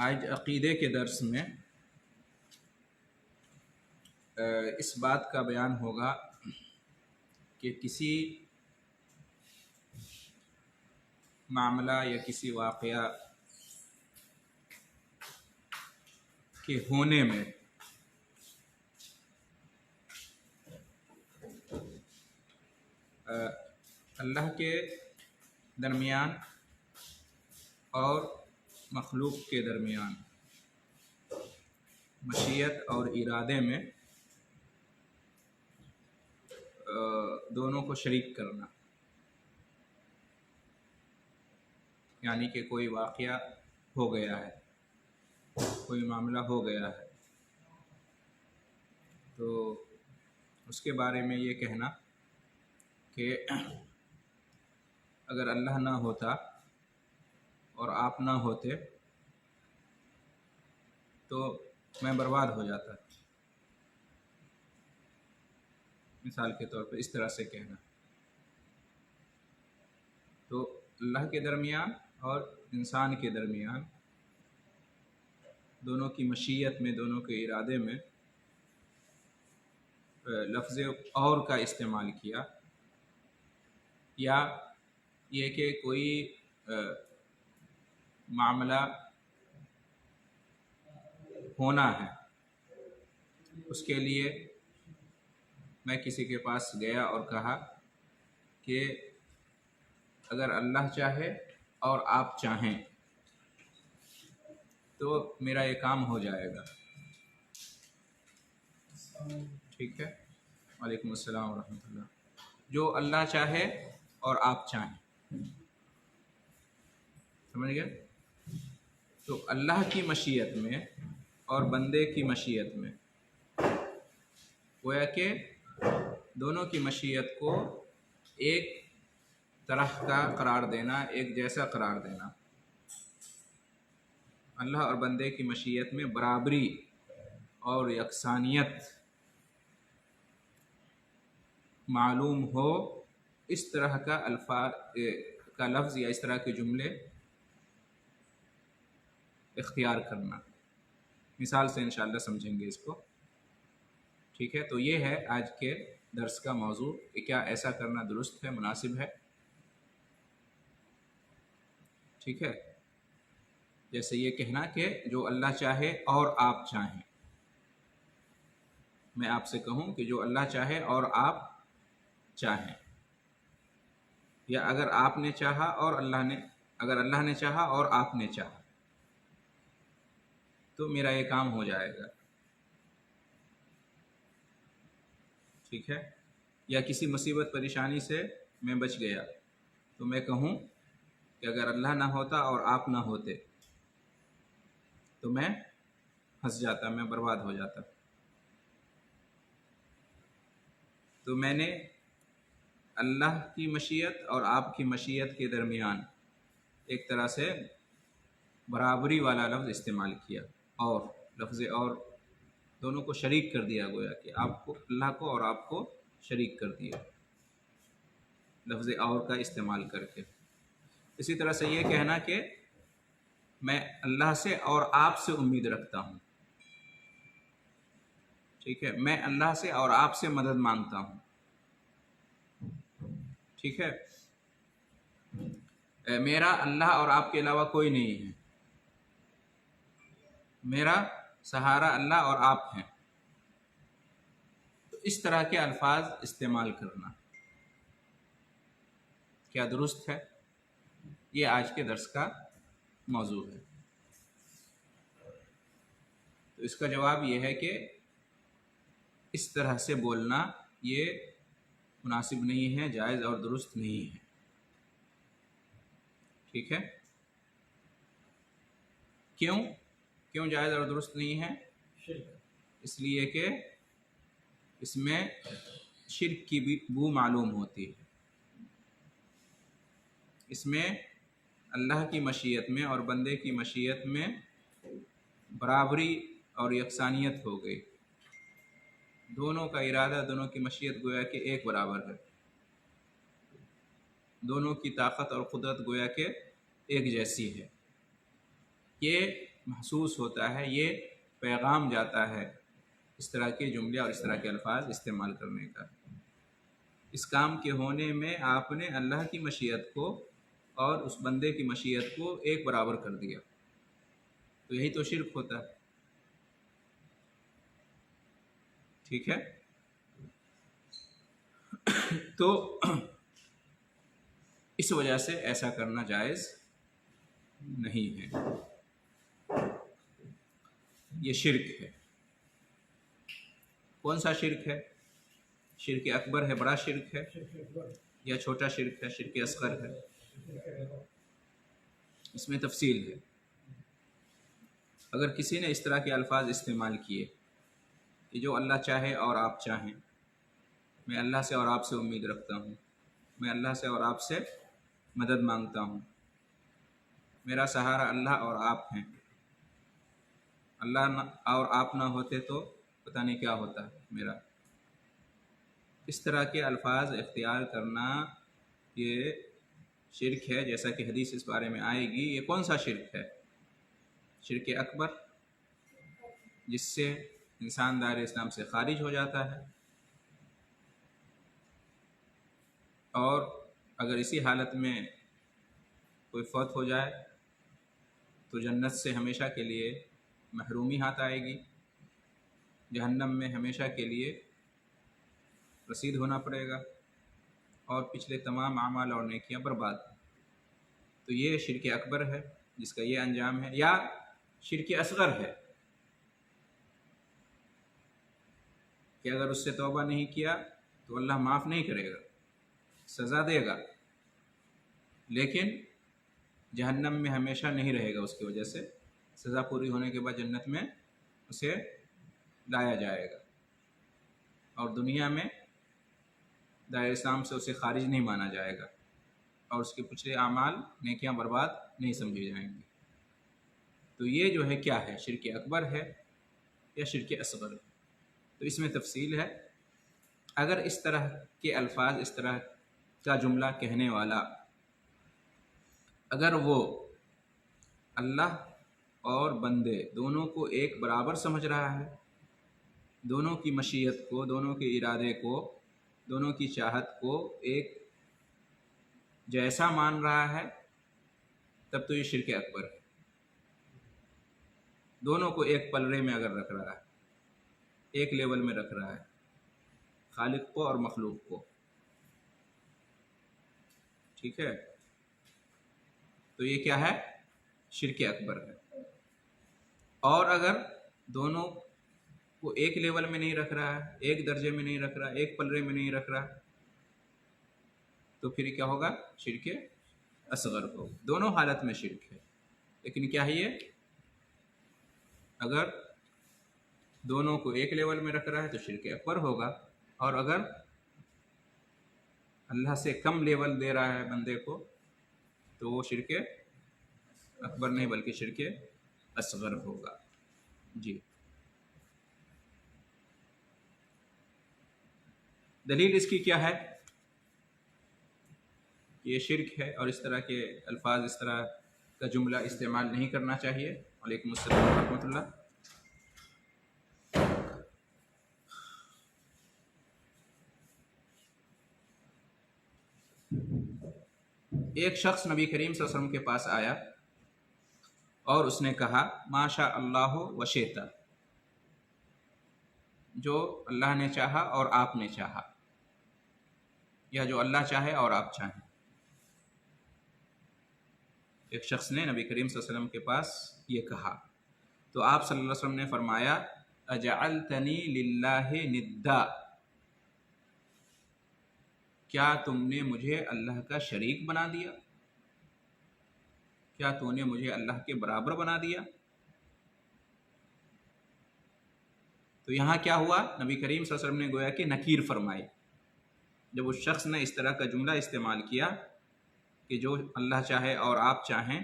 آج عقیدے کے درس میں اس بات کا بیان ہوگا کہ کسی معاملہ یا کسی واقعہ کے ہونے میں اللہ کے درمیان اور مخلوق کے درمیان مشیت اور ارادے میں دونوں کو شریک کرنا، یعنی کہ کوئی واقعہ ہو گیا ہے، کوئی معاملہ ہو گیا ہے، تو اس کے بارے میں یہ کہنا کہ اگر اللہ نہ ہوتا اور آپ نہ ہوتے تو میں برباد ہو جاتا، مثال کے طور پر اس طرح سے کہنا۔ تو اللہ کے درمیان اور انسان کے درمیان دونوں کی مشیت میں، دونوں کے ارادے میں لفظ اور کا استعمال کیا، یا یہ کہ کوئی معاملہ ہونا ہے، اس کے لیے میں کسی کے پاس گیا اور کہا کہ اگر اللہ چاہے اور آپ چاہیں تو میرا یہ کام ہو جائے گا۔ ٹھیک ہے، وعلیکم السلام ورحمۃ اللہ۔ جو اللہ چاہے اور آپ چاہیں، سمجھ گئے؟ تو اللہ کی مشیت میں اور بندے کی مشیت میں گویا کہ دونوں کی مشیت کو ایک طرح کا قرار دینا، ایک جیسا قرار دینا۔ اللہ اور بندے کی مشیت میں برابری اور یکسانیت معلوم ہو، اس طرح کا الفاظ کا لفظ یا اس طرح کے جملے اختیار کرنا۔ مثال سے انشاءاللہ سمجھیں گے اس کو۔ ٹھیک ہے، تو یہ ہے آج کے درس کا موضوع کہ کیا ایسا کرنا درست ہے، مناسب ہے؟ ٹھیک ہے، جیسے یہ کہنا کہ جو اللہ چاہے اور آپ چاہیں، میں آپ سے کہوں کہ جو اللہ چاہے اور آپ چاہیں، یا اگر آپ نے چاہا اور اگر اللہ نے چاہا اور آپ نے چاہا تو میرا یہ کام ہو جائے گا۔ ٹھیک ہے، یا کسی مصیبت پریشانی سے میں بچ گیا تو میں کہوں کہ اگر اللہ نہ ہوتا اور آپ نہ ہوتے تو میں پھنس جاتا، میں برباد ہو جاتا۔ تو میں نے اللہ کی مشیت اور آپ کی مشیت کے درمیان ایک طرح سے برابری والا لفظ استعمال کیا، اور لفظ اور دونوں کو شریک کر دیا، گویا کہ آپ کو، اللہ کو اور آپ کو شریک کر دیا لفظ اور کا استعمال کر کے۔ اسی طرح سے یہ کہنا کہ میں اللہ سے اور آپ سے امید رکھتا ہوں، ٹھیک ہے، میں اللہ سے اور آپ سے مدد مانگتا ہوں، ٹھیک ہے، میرا اللہ اور آپ کے علاوہ کوئی نہیں ہے، میرا سہارا اللہ اور آپ ہیں۔ تو اس طرح کے الفاظ استعمال کرنا کیا درست ہے؟ یہ آج کے درس کا موضوع ہے۔ تو اس کا جواب یہ ہے کہ اس طرح سے بولنا یہ مناسب نہیں ہے، جائز اور درست نہیں ہے۔ ٹھیک ہے، کیوں جائز اور درست نہیں ہے؟ اس لیے کہ اس میں شرک کی بھی بو معلوم ہوتی ہے۔ اس میں اللہ کی مشیت میں اور بندے کی مشیت میں برابری اور یکسانیت ہو گئی، دونوں کا ارادہ، دونوں کی مشیت گویا کہ ایک برابر ہے، دونوں کی طاقت اور قدرت گویا کہ ایک جیسی ہے۔ یہ محسوس ہوتا ہے، یہ پیغام جاتا ہے اس طرح کے جملے اور اس طرح کے الفاظ استعمال کرنے کا۔ اس کام کے ہونے میں آپ نے اللہ کی مشیت کو اور اس بندے کی مشیت کو ایک برابر کر دیا، تو یہی تو شرک ہوتا ہے۔ ٹھیک ہے، تو اس وجہ سے ایسا کرنا جائز نہیں ہے، یہ شرک ہے۔ کون سا شرک ہے؟ شرک اکبر ہے، بڑا شرک ہے، یا چھوٹا شرک ہے، شرک اصغر ہے؟ اس میں تفصیل ہے۔ اگر کسی نے اس طرح کے الفاظ استعمال کیے کہ جو اللہ چاہے اور آپ چاہیں، میں اللہ سے اور آپ سے امید رکھتا ہوں، میں اللہ سے اور آپ سے مدد مانگتا ہوں، میرا سہارا اللہ اور آپ ہیں، اللہ اور آپ نہ ہوتے تو پتہ نہیں کیا ہوتا میرا، اس طرح کے الفاظ اختیار کرنا یہ شرک ہے، جیسا کہ حدیث اس بارے میں آئے گی۔ یہ کون سا شرک ہے؟ شرک اکبر، جس سے انسان دائرہ اسلام سے خارج ہو جاتا ہے، اور اگر اسی حالت میں کوئی فوت ہو جائے تو جنت سے ہمیشہ کے لیے محرومی ہاتھ آئے گی، جہنم میں ہمیشہ کے لیے رسید ہونا پڑے گا، اور پچھلے تمام اعمال اور نیکیاں برباد۔ تو یہ شرک اکبر ہے جس کا یہ انجام ہے، یا شرک اصغر ہے کہ اگر اس سے توبہ نہیں کیا تو اللہ معاف نہیں کرے گا، سزا دے گا، لیکن جہنم میں ہمیشہ نہیں رہے گا، اس کی وجہ سے سزا پوری ہونے کے بعد جنت میں اسے لایا جائے گا، اور دنیا میں دائرہ اسلام سے اسے خارج نہیں مانا جائے گا، اور اس کے پچھلے اعمال نیکیاں برباد نہیں سمجھی جائیں گی۔ تو یہ جو ہے کیا ہے؟ شرک اکبر ہے یا شرک اصغر؟ تو اس میں تفصیل ہے۔ اگر اس طرح کے الفاظ، اس طرح کا جملہ کہنے والا اگر وہ اللہ اور بندے دونوں کو ایک برابر سمجھ رہا ہے، دونوں کی مشیت کو، دونوں کے ارادے کو، دونوں کی چاہت کو ایک جیسا مان رہا ہے، تب تو یہ شرک اکبر ہے۔ دونوں کو ایک پلڑے میں اگر رکھ رہا ہے، ایک لیول میں رکھ رہا ہے، خالق کو اور مخلوق کو، ٹھیک ہے، تو یہ کیا ہے؟ شرک اکبر ہے۔ اور اگر دونوں کو ایک لیول میں نہیں رکھ رہا ہے، ایک درجے میں نہیں رکھ رہا، ایک پلڑے میں نہیں رکھ رہا، تو پھر کیا ہوگا؟ شرک اصغر ہوگا۔ دونوں حالت میں شرک ہے، لیکن کیا ہے یہ؟ اگر دونوں کو ایک لیول میں رکھ رہا ہے تو شرک اکبر ہوگا، اور اگر اللہ سے کم لیول دے رہا ہے بندے کو تو وہ شرک اکبر نہیں بلکہ شرک اصغر ہوگا۔ جی، دلیل اس کی کیا ہے؟ یہ شرک ہے، اور اس طرح کے الفاظ، اس طرح کا جملہ استعمال نہیں کرنا چاہیے۔ وعلیکم السلام ورحمۃ اللہ۔ ایک شخص نبی کریم صلی اللہ علیہ وسلم کے پاس آیا اور اس نے کہا ما شاء اللہ و شئت، جو اللہ نے چاہا اور آپ نے چاہا، یا جو اللہ چاہے اور آپ چاہیں۔ ایک شخص نے نبی کریم صلی اللہ علیہ وسلم کے پاس یہ کہا تو آپ صلی اللہ علیہ وسلم نے فرمایا اجعلتنی للہ ندا، کیا تم نے مجھے اللہ کا شریک بنا دیا؟ کیا تو نے مجھے اللہ کے برابر بنا دیا؟ تو یہاں کیا ہوا؟ نبی کریم صلی اللہ علیہ وسلم نے گویا کہ نکیر فرمائی۔ جب اس شخص نے اس طرح کا جملہ استعمال کیا کہ جو اللہ چاہے اور آپ چاہیں،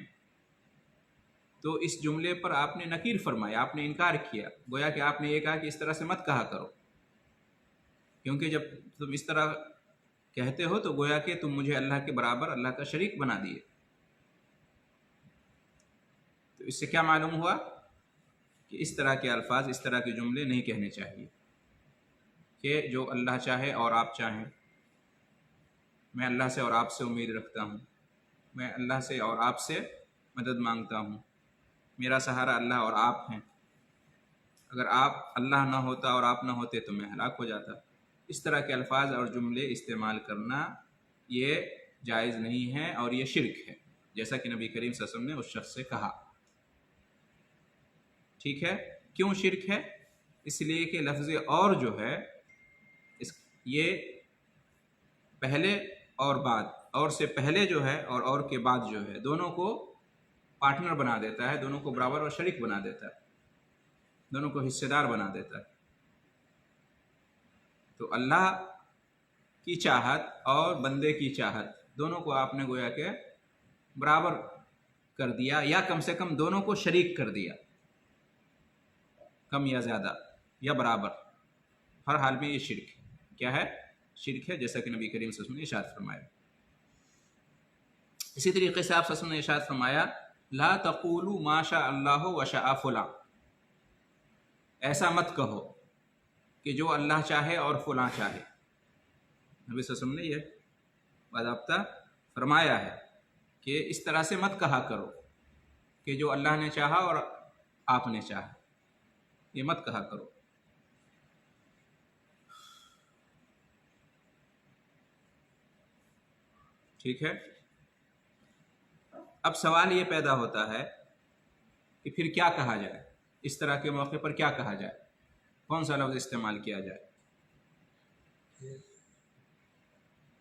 تو اس جملے پر آپ نے نکیر فرمائی، آپ نے انکار کیا، گویا کہ آپ نے یہ کہا کہ اس طرح سے مت کہا کرو، کیونکہ جب تم اس طرح کہتے ہو تو گویا کہ تم مجھے اللہ کے برابر، اللہ کا شریک بنا دیے۔ تو اس سے کیا معلوم ہوا کہ اس طرح کے الفاظ، اس طرح کے جملے نہیں کہنے چاہیے کہ جو اللہ چاہے اور آپ چاہیں، میں اللہ سے اور آپ سے امید رکھتا ہوں، میں اللہ سے اور آپ سے مدد مانگتا ہوں، میرا سہارا اللہ اور آپ ہیں، اگر آپ اللہ نہ ہوتا اور آپ نہ ہوتے تو میں ہلاک ہو جاتا۔ اس طرح کے الفاظ اور جملے استعمال کرنا یہ جائز نہیں ہے اور یہ شرک ہے، جیسا کہ نبی کریم صلی اللہ علیہ وسلم نے اس شخص سے کہا۔ ٹھیک ہے؟ کیوں شرک ہے؟ اس لیے کہ لفظ اور جو ہے یہ پہلے اور بعد، اور سے پہلے جو ہے اور کے بعد جو ہے، دونوں کو پارٹنر بنا دیتا ہے، دونوں کو برابر اور شریک بنا دیتا ہے، دونوں کو حصے دار بنا دیتا ہے۔ تو اللہ کی چاہت اور بندے کی چاہت دونوں کو آپ نے گویا کہ برابر کر دیا، یا کم سے کم دونوں کو شریک کر دیا، کم یا زیادہ یا برابر، ہر حال میں یہ شرک ہے۔ کیا ہے؟ شرک ہے، جیسا کہ نبی کریم صلی اللہ علیہ وسلم نے ارشاد فرمایا۔ اسی طریقے سے آپ صلی اللہ علیہ وسلم نے ارشاد فرمایا لا تقولوا ما شاء اللہ وشاء فلاں، ایسا مت کہو کہ جو اللہ چاہے اور فلاں چاہے۔ نبی صلی اللہ علیہ وسلم نے یہ باضابطہ فرمایا ہے کہ اس طرح سے مت کہا کرو کہ جو اللہ نے چاہا اور آپ نے چاہا، یہ مت کہا کرو۔ ٹھیک ہے؟ اب سوال یہ پیدا ہوتا ہے کہ پھر کیا کہا جائے، اس طرح کے موقع پر کیا کہا جائے، کون سا لفظ استعمال کیا جائے؟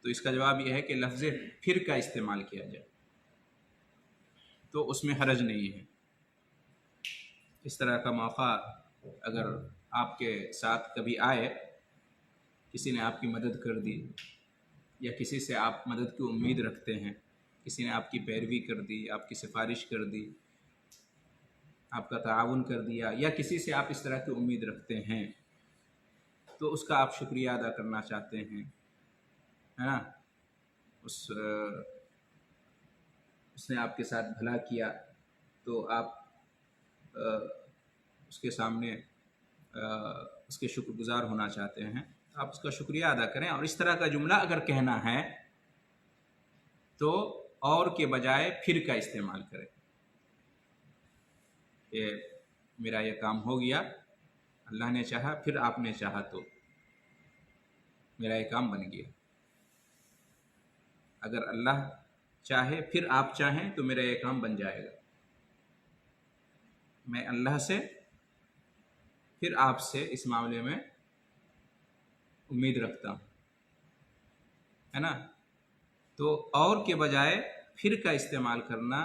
تو اس کا جواب یہ ہے کہ لفظ پھر کا استعمال کیا جائے، تو اس میں حرج نہیں ہے۔ اس طرح کا موقع اگر آپ کے ساتھ کبھی آئے، کسی نے آپ کی مدد کر دی یا کسی سے آپ مدد کی امید رکھتے ہیں، کسی نے آپ کی پیروی کر دی، آپ کی سفارش کر دی، آپ کا تعاون کر دیا، یا کسی سے آپ اس طرح کی امید رکھتے ہیں، تو اس کا آپ شکریہ ادا کرنا چاہتے ہیں، ہے نا؟ اس نے آپ کے ساتھ بھلا کیا تو آپ اس کے سامنے اس کے شکر گزار ہونا چاہتے ہیں، آپ اس کا شکریہ ادا کریں۔ اور اس طرح کا جملہ اگر کہنا ہے تو اور کے بجائے پھر کا استعمال کریں کہ میرا یہ کام ہو گیا، اللہ نے چاہا، پھر آپ نے چاہا تو میرا یہ کام بن گیا۔ اگر اللہ چاہے پھر آپ چاہیں تو میرا یہ کام بن جائے گا۔ میں اللہ سے پھر آپ سے اس معاملے میں امید رکھتا ہوں، ہے نا؟ تو اور کے بجائے پھر کا استعمال کرنا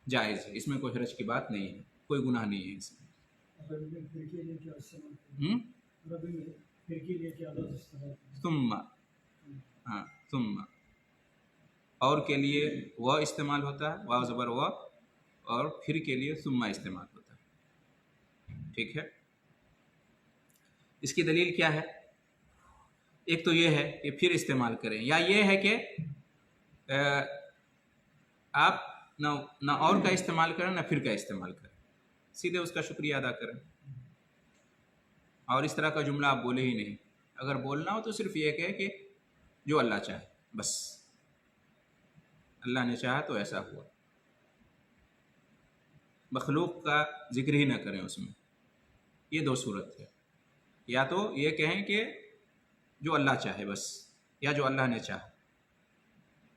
جائز ہے، اس میں کوئی حرج کی بات نہیں ہے، کوئی گناہ نہیں ہے اس میں۔ ثم، ہاں ثم، اور کے لیے وہ استعمال ہوتا ہے، واو زبر وہ، اور پھر کے لیے ثم استعمال ہوتا ہے۔ ٹھیک ہے؟ اس کی دلیل کیا ہے؟ ایک تو یہ ہے کہ پھر استعمال کریں، یا یہ ہے کہ آپ نہ اور کا استعمال کریں نہ پھر کا استعمال کریں، سیدھے اس کا شکریہ ادا کریں، اور اس طرح کا جملہ آپ بولے ہی نہیں۔ اگر بولنا ہو تو صرف یہ کہے کہ جو اللہ چاہے، بس اللہ نے چاہا تو ایسا ہوا، مخلوق کا ذکر ہی نہ کریں اس میں۔ یہ دو صورت ہے، یا تو یہ کہیں کہ جو اللہ چاہے بس، یا جو اللہ نے چاہا،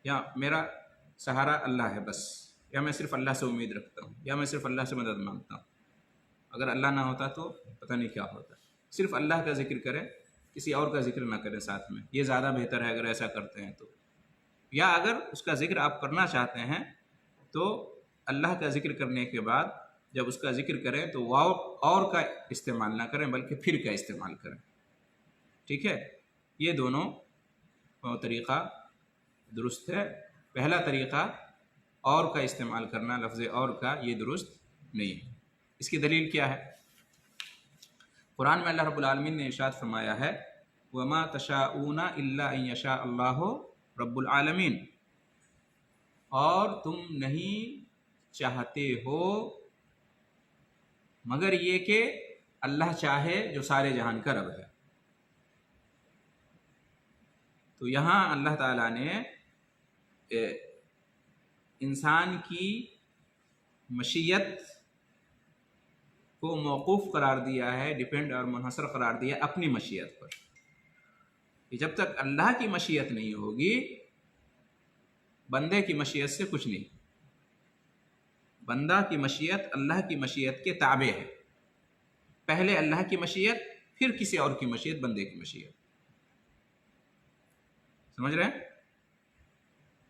یا میرا سہارا اللہ ہے بس، یا میں صرف اللہ سے امید رکھتا ہوں، یا میں صرف اللہ سے مدد مانگتا ہوں۔ اگر اللہ نہ ہوتا تو پتہ نہیں کیا ہوتا۔ صرف اللہ کا ذکر کریں، کسی اور کا ذکر نہ کریں ساتھ میں، یہ زیادہ بہتر ہے اگر ایسا کرتے ہیں تو۔ یا اگر اس کا ذکر آپ کرنا چاہتے ہیں تو اللہ کا ذکر کرنے کے بعد جب اس کا ذکر کریں تو واو اور کا استعمال نہ کریں بلکہ پھر کا استعمال کریں۔ ٹھیک ہے؟ یہ دونوں طریقہ درست ہے۔ پہلا طریقہ اور کا استعمال کرنا، لفظ اور کا، یہ درست نہیں ہے۔ اس کی دلیل کیا ہے؟ قرآن میں اللہ رب العالمین نے ارشاد فرمایا ہے وَمَا تَشَاءُونَ إِلَّا أَن يَشَاءَ اللَّهُ رب العالمین، اور تم نہیں چاہتے ہو مگر یہ کہ اللہ چاہے جو سارے جہان کا رب ہے۔ تو یہاں اللہ تعالیٰ نے انسان کی مشیت کو موقوف قرار دیا ہے، ڈیپینڈ اور منحصر قرار دیا اپنی مشیت پر، کہ جب تک اللہ کی مشیت نہیں ہوگی بندے کی مشیت سے کچھ نہیں۔ بندہ کی مشیت اللہ کی مشیت کے تابع ہے، پہلے اللہ کی مشیت پھر کسی اور کی مشیت، بندے کی مشیت، سمجھ رہے ہیں؟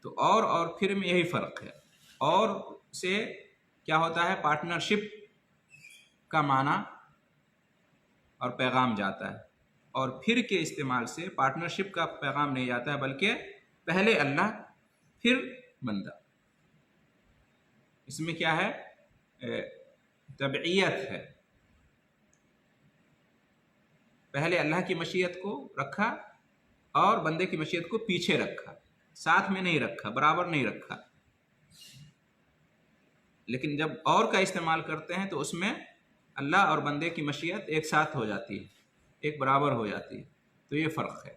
تو اور پھر میں یہی فرق ہے۔ اور سے کیا ہوتا ہے، پارٹنرشپ کا معنی اور پیغام جاتا ہے، اور پھر کے استعمال سے پارٹنرشپ کا پیغام نہیں جاتا ہے، بلکہ پہلے اللہ پھر بندہ۔ اس میں کیا ہے، تبعیت ہے، پہلے اللہ کی مشیت کو رکھا اور بندے کی مشیت کو پیچھے رکھا، ساتھ میں نہیں رکھا، برابر نہیں رکھا۔ لیکن جب اور کا استعمال کرتے ہیں تو اس میں اللہ اور بندے کی مشیت ایک ساتھ ہو جاتی ہے، ایک برابر ہو جاتی ہے، تو یہ فرق ہے۔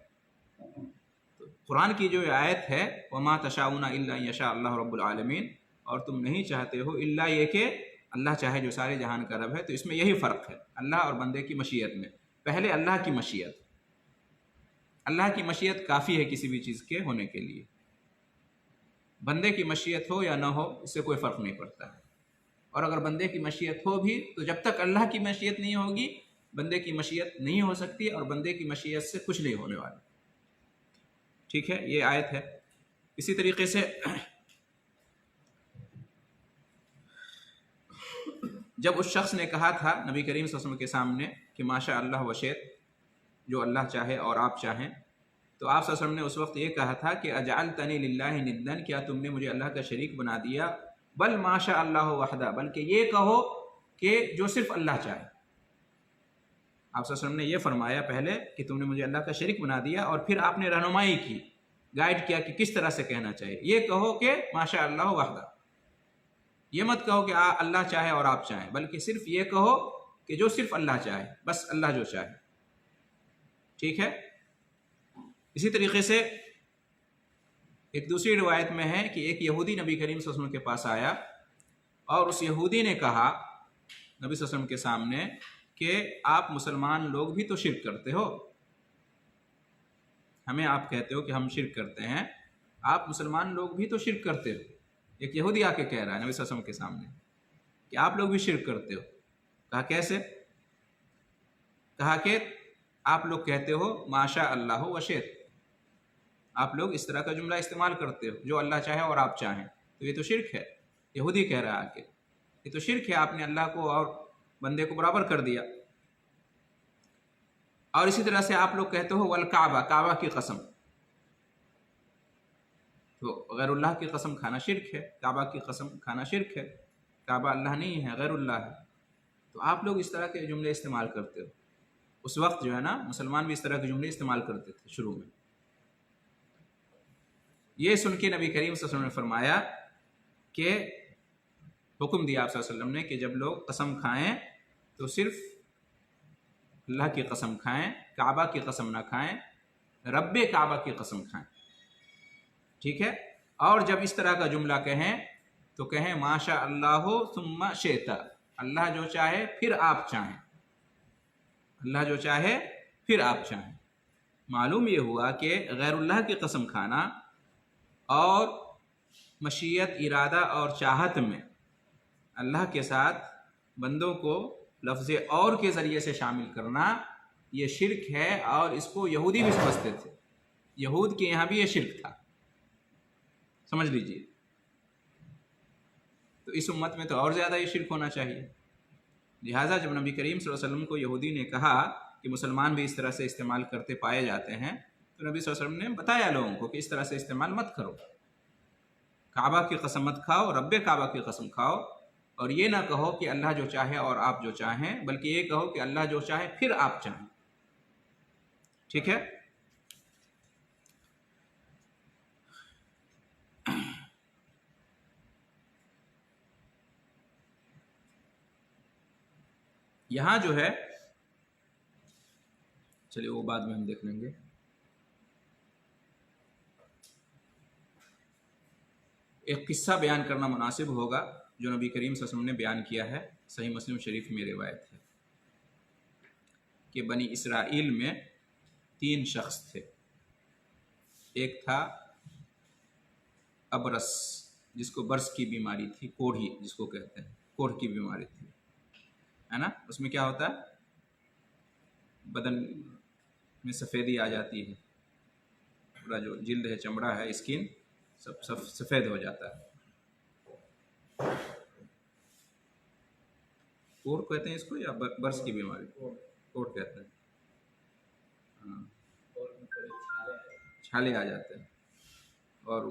تو قرآن کی جو آیت ہے وَمَا تَشَاءُونَ إِلَّا أَن يَشَاءَ اللَّهُ رَبُّ الْعَالَمِينَ، اور تم نہیں چاہتے ہو الا یہ کہ اللہ چاہے جو سارے جہان کا رب ہے، تو اس میں یہی فرق ہے اللہ اور بندے کی مشیت میں۔ پہلے اللہ کی مشیت، اللہ کی مشیت کافی ہے کسی بھی چیز کے ہونے کے لیے، بندے کی مشیت ہو یا نہ ہو اس سے کوئی فرق نہیں پڑتا ہے۔ اور اگر بندے کی مشیت ہو بھی تو جب تک اللہ کی مشیت نہیں ہوگی بندے کی مشیت نہیں ہو سکتی، اور بندے کی مشیت سے کچھ نہیں ہونے والا۔ ٹھیک ہے، یہ آیت ہے۔ اسی طریقے سے جب اس شخص نے کہا تھا نبی کریم صلی اللہ علیہ وسلم کے سامنے کہ ماشاء اللہ وشئت، جو اللہ چاہے اور آپ چاہیں، تو آپ صلی اللہ علیہ وسلم نے اس وقت یہ کہا تھا کہ اجعلتنی للہ ندا، کیا تم نے مجھے اللہ کا شریک بنا دیا؟ بل ماشاء اللہ وحدہ، بلکہ یہ کہو کہ جو صرف اللہ چاہے۔ آپ صلی اللہ علیہ وسلم نے یہ فرمایا پہلے کہ تم نے مجھے اللہ کا شریک بنا دیا، اور پھر آپ نے رہنمائی کی، گائیڈ کیا کہ کس طرح سے کہنا چاہیے۔ یہ کہو کہ ماشاء اللہ وحدہ، یہ مت کہو کہ اللہ چاہے اور آپ چاہیں، بلکہ صرف یہ کہو کہ جو صرف اللہ چاہے، بس اللہ جو چاہے۔ ٹھیک ہے۔ اسی طریقے سے ایک دوسری روایت میں ہے کہ ایک یہودی نبی کریم صلی اللہ علیہ وسلم کے پاس آیا، اور اس یہودی نے کہا نبی صلی اللہ علیہ وسلم کے سامنے کہ آپ مسلمان لوگ بھی تو شرک کرتے ہو، ہمیں آپ کہتے ہو کہ ہم شرک کرتے ہیں، آپ مسلمان لوگ بھی تو شرک کرتے ہو۔ ایک یہودی آ کے کہہ رہا ہے نبی صلی اللہ علیہ وسلم کے سامنے کہ آپ لوگ بھی شرک کرتے ہو۔ کہا کیسے؟ کہا کہ آپ لوگ کہتے ہو ماشاء اللہ وشئت، آپ لوگ اس طرح کا جملہ استعمال کرتے ہو، جو اللہ چاہے اور آپ چاہیں، تو یہ تو شرک ہے۔ یہودی کہہ رہا ہے کہ یہ تو شرک ہے، آپ نے اللہ کو اور بندے کو برابر کر دیا۔ اور اسی طرح سے آپ لوگ کہتے ہو والکعبہ، کعبہ کی قسم، تو غیر اللہ کی قسم کھانا شرک ہے، کعبہ کی قسم کھانا شرک ہے، کعبہ اللہ نہیں ہے، غیر اللہ ہے، تو آپ لوگ اس طرح کے جملے استعمال کرتے ہو۔ اس وقت جو ہے نا مسلمان بھی اس طرح کے جملے استعمال کرتے تھے شروع میں۔ یہ سن کے نبی کریم صلی اللہ علیہ وسلم نے فرمایا کہ حکم دیا آپ صلی اللہ علیہ وسلم نے کہ جب لوگ قسم کھائیں تو صرف اللہ کی قسم کھائیں، کعبہ کی قسم نہ کھائیں، رب کعبہ کی قسم کھائیں۔ ٹھیک ہے۔ اور جب اس طرح کا جملہ کہیں تو کہیں ماشاء اللہ ثم شئت، اللہ جو چاہے پھر آپ چاہیں، اللہ جو چاہے پھر آپ چاہیں۔ معلوم یہ ہوا کہ غیر اللہ کی قسم کھانا اور مشیت، ارادہ اور چاہت میں اللہ کے ساتھ بندوں کو لفظ اور کے ذریعے سے شامل کرنا یہ شرک ہے، اور اس کو یہودی بھی سمجھتے تھے، یہود کے یہاں بھی یہ شرک تھا، سمجھ لیجئے۔ تو اس امت میں تو اور زیادہ یہ شرک ہونا چاہیے۔ لہٰذا جب نبی کریم صلی اللہ علیہ وسلم کو یہودی نے کہا کہ مسلمان بھی اس طرح سے استعمال کرتے پائے جاتے ہیں، تو نبی صلی اللہ علیہ وسلم نے بتایا لوگوں کو کہ اس طرح سے استعمال مت کرو، کعبہ کی قسم مت کھاؤ، رب کعبہ کی قسم کھاؤ، اور یہ نہ کہو کہ اللہ جو چاہے اور آپ جو چاہیں، بلکہ یہ کہو کہ اللہ جو چاہے پھر آپ چاہیں۔ ٹھیک ہے۔ یہاں جو ہے، چلیے وہ بعد میں ہم دیکھ لیں گے. ایک قصہ بیان کرنا مناسب ہوگا جو نبی کریم صلی اللہ علیہ وسلم نے بیان کیا ہے، صحیح مسلم شریف میں روایت ہے کہ بنی اسرائیل میں 3 شخص تھے. ایک تھا ابرس، جس کو برس کی بیماری تھی، کوڑھی جس کو کہتے ہیں، کوڑھ کی بیماری تھی، ہے نا. اس میں کیا ہوتا ہے، بدن میں سفیدی آ جاتی ہے، پورا جو جلد ہے، چمڑا ہے، اسکن سب سفید ہو جاتا ہے. کوڑھ کہتے ہیں اس کو یا برس کی بیماری؟ کوڑھ کہتے ہیں. ہاں، چھالے آ جاتے ہیں اور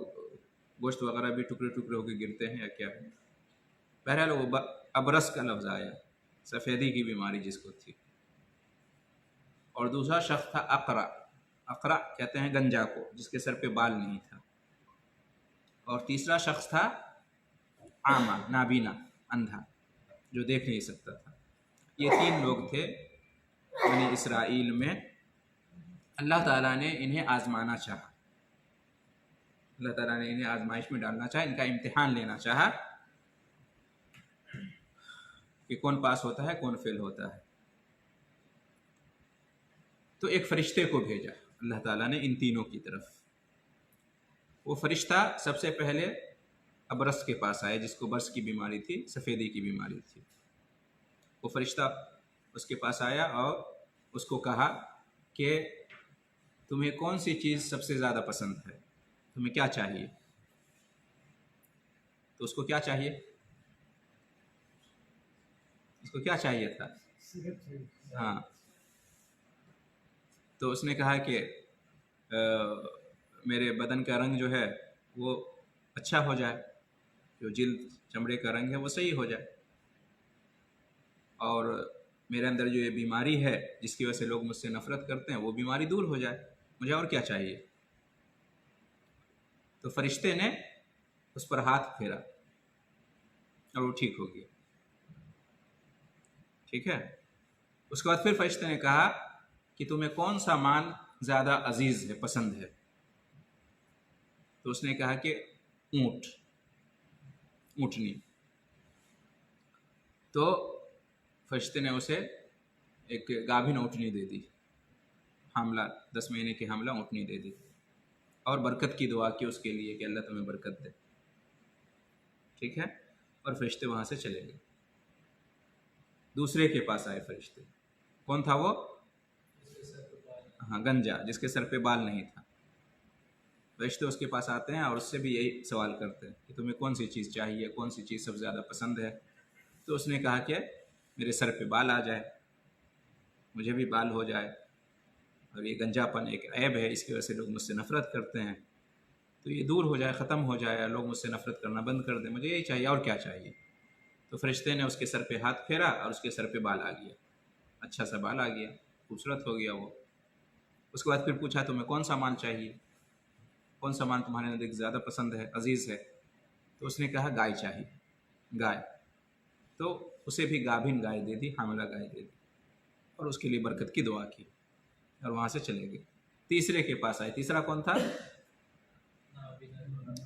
گوشت وغیرہ بھی ٹکڑے ٹکڑے ہو کے گرتے ہیں یا کیا ہے. بہرحال وہ ابرس کا لفظ آیا، سفیدی کی بیماری جس کو تھی. اور دوسرا شخص تھا اقرع. اقرع کہتے ہیں گنجا کو، جس کے سر پہ بال نہیں تھا. اور تیسرا شخص تھا عامہ، نابینا، اندھا، جو دیکھ نہیں سکتا تھا. یہ 3 لوگ تھے بنی اسرائیل میں. اللہ تعالیٰ نے انہیں آزمانا چاہا، اللہ تعالیٰ نے انہیں آزمائش میں ڈالنا چاہا، ان کا امتحان لینا چاہا کہ کون پاس ہوتا ہے، کون فیل ہوتا ہے. تو ایک فرشتے کو بھیجا اللہ تعالیٰ نے ان تینوں کی طرف. وہ فرشتہ سب سے پہلے ابرس کے پاس آیا، جس کو برس کی بیماری تھی، سفیدی کی بیماری تھی. وہ فرشتہ اس کے پاس آیا اور اس کو کہا کہ تمہیں کون سی چیز سب سے زیادہ پسند ہے، تمہیں کیا چاہیے؟ تو اس کو کیا چاہیے؟ اس کو کیا چاہیے تھا؟ ہاں. تو اس نے کہا کہ میرے بدن کا رنگ جو ہے وہ اچھا ہو جائے، جو جلد چمڑے کا رنگ ہے وہ صحیح ہو جائے، اور میرے اندر جو یہ بیماری ہے جس کی وجہ سے لوگ مجھ سے نفرت کرتے ہیں وہ بیماری دور ہو جائے. مجھے اور کیا چاہیے؟ تو فرشتے نے اس پر ہاتھ پھیرا اور وہ ٹھیک ہو گیا. ٹھیک ہے. اس کے بعد پھر فرشتے نے کہا کہ تمہیں کون سا مال زیادہ عزیز ہے، پسند ہے؟ تو اس نے کہا کہ اونٹنی. تو فرشتے نے اسے ایک گابھن اونٹنی دے دی، حاملہ 10 مہینے کی حاملہ اونٹنی دے دی، اور برکت کی دعا کی اس کے لیے کہ اللہ تمہیں برکت دے. ٹھیک ہے. اور فرشتے وہاں سے چلے گئے. دوسرے کے پاس آئے فرشتے. کون تھا وہ؟ ہاں، گنجا، جس کے سر پہ بال نہیں تھا. فرشتے اس کے پاس آتے ہیں اور اس سے بھی یہی سوال کرتے ہیں کہ تمہیں کون سی چیز چاہیے، کون سی چیز سب سے زیادہ پسند ہے. تو اس نے کہا کہ میرے سر پہ بال آ جائے، مجھے بھی بال ہو جائے، اور یہ گنجا پن ایک عیب ہے، اس کی وجہ سے لوگ مجھ سے نفرت کرتے ہیں، تو یہ دور ہو جائے، ختم ہو جائے، لوگ مجھ سے نفرت کرنا بند کر دیں. مجھے یہی چاہیے، اور کیا چاہیے؟ تو فرشتے نے اس کے سر پہ ہاتھ پھیرا اور اس کے سر پہ بال آ گیا، اچھا سا بال آ گیا، خوبصورت ہو گیا وہ. اس کے بعد پھر پوچھا تمہیں کون سا مال چاہیے، کون سا مال تمہارے نزدیک زیادہ پسند ہے، عزیز ہے؟ تو اس نے کہا گائے چاہیے، گائے. تو اسے بھی گابھن گائے دے دی، حاملہ گائے دے دی، اور اس کے لیے برکت کی دعا کی، اور وہاں سے چلے گئے. تیسرے کے پاس آئے. تیسرا کون تھا؟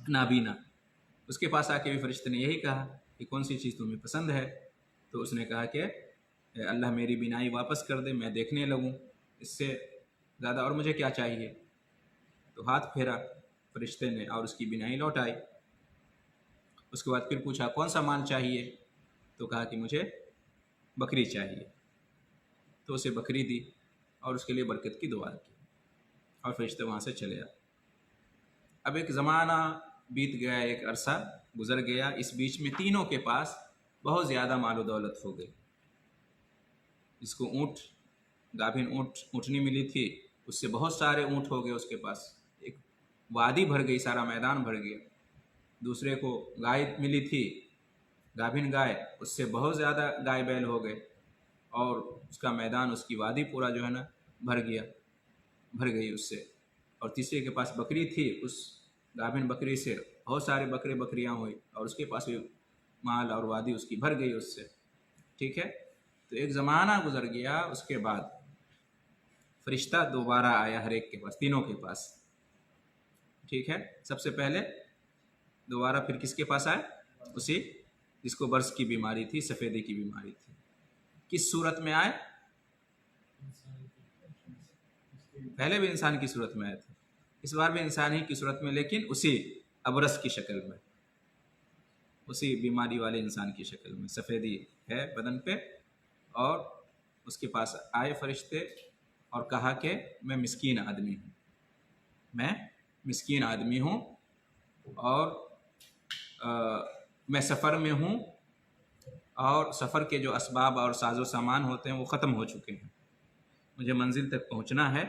نابینا. اس کے پاس آ کے بھی فرشتے نے یہی کہا کہ کون سی چیز تمہیں پسند ہے؟ تو اس نے کہا کہ اللہ میری بینائی واپس کر دے، میں دیکھنے لگوں، اس سے زیادہ اور مجھے کیا چاہیے؟ تو ہاتھ پھیرا فرشتے نے اور اس کی بینائی لوٹ آئی. اس کے بعد پھر پوچھا کون سا مال چاہیے؟ تو کہا کہ مجھے بکری چاہیے. تو اسے بکری دی اور اس کے لیے برکت کی دعا کی، اور فرشتے وہاں سے چلے آئے. اب ایک زمانہ بیت گیا، ایک عرصہ گزر گیا. اس بیچ میں تینوں کے پاس بہت زیادہ مال و دولت ہو گئی. جس کو گابھن اونٹنی ملی تھی، اس سے بہت سارے اونٹ ہو گئے اس کے پاس، ایک وادی بھر گئی، سارا میدان بھر گیا. دوسرے کو گائے ملی تھی، گابھن گائے، اس سے بہت زیادہ گائے بیل ہو گئے، اور اس کا میدان، اس کی وادی پورا جو ہے نا بھر گئی اس سے. اور تیسرے کے پاس بکری تھی، اس گابھن بکری سے بہت سارے بکریاں ہوئی، اور اس کے پاس بھی مال اور وادی اس کی بھر گئی اس سے. ٹھیک ہے. تو تو ایک زمانہ گزر گیا، اس کے بعد فرشتہ دوبارہ آیا ہر ایک کے پاس، تینوں کے پاس، ٹھیک ہے. سب سے پہلے دوبارہ پھر کس کے پاس آئے؟ اسی جس کو برس کی بیماری تھی، سفیدی کی بیماری تھی. کس صورت میں آئے؟ پہلے بھی انسان کی صورت میں آئے تھے، اس بار بھی انسان ہی کی صورت میں، لیکن اسی ابرص کی شکل میں، اسی بیماری والے انسان کی شکل میں، سفیدی ہے بدن پہ. اور اس کے پاس آئے فرشتے اور کہا کہ میں مسکین آدمی ہوں، میں مسکین آدمی ہوں، اور میں سفر میں ہوں، اور سفر کے جو اسباب اور ساز و سامان ہوتے ہیں وہ ختم ہو چکے ہیں، مجھے منزل تک پہنچنا ہے،